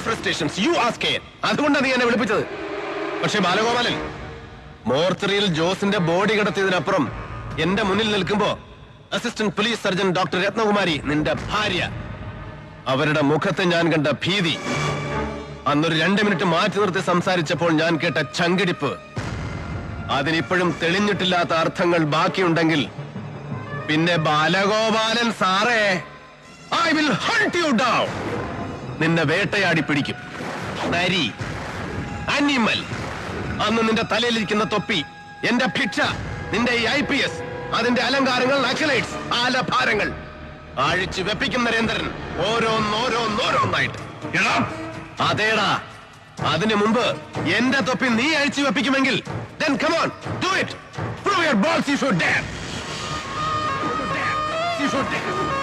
manifestations. You ask it. അതുകൊണ്ടാണ് നീ എന്നെ വിളിപ്പിച്ചത്. പക്ഷേ ബാലഗോപാലൻ, മോർച്ചറിയിൽ ജോസിന്റെ ബോഡി കിടത്തിയതിനപ്പുറം എന്റെ മുന്നിൽ നിൽക്കുമ്പോ assistant police surgeon doctor Ratnakumari, നിന്റെ ഭാര്യ, അവരുടെ മുഖത്ത് ഞാൻ കണ്ട ഭീതി, അന്നൊരു 2 മിനിറ്റ് മാറ്റി നിർത്തി സംസാരിച്ചപ്പോൾ ഞാൻ കേട്ട ചങ്കിടിപ്പ്, അതിനിപ്പോഴും തെളിഞ്ഞിട്ടില്ലാത്ത അർത്ഥങ്ങൾ ബാക്കിയുണ്ടെങ്കിൽ പിന്നെ ബാലഗോപാലൻ സാറേ, I will hunt you down. നിന്നെ വേട്ടയാടി പിടിക്കും. നരി, അനിമൽ. അന്ന് നിന്റെ തലയിലിരിക്കുന്ന തൊപ്പി, എന്റെ ഭിക്ഷ, നിന്റെ ഈ IPS, അതിന്റെ അലങ്കാരങ്ങൾ, നക്സലൈറ്റ്സ്, ആലഭാരങ്ങൾ അഴിച്ചു വെപ്പിക്കും നരേന്ദ്രൻ, ഓരോന്നോരോന്നായിട്ട്. അതേടാ, അതിനു മുമ്പ് എന്റെ തൊപ്പി നീ അഴിച്ചു വെപ്പിക്കുമെങ്കിൽ then come on, do it. Prove your balls, you should dare. You should dare.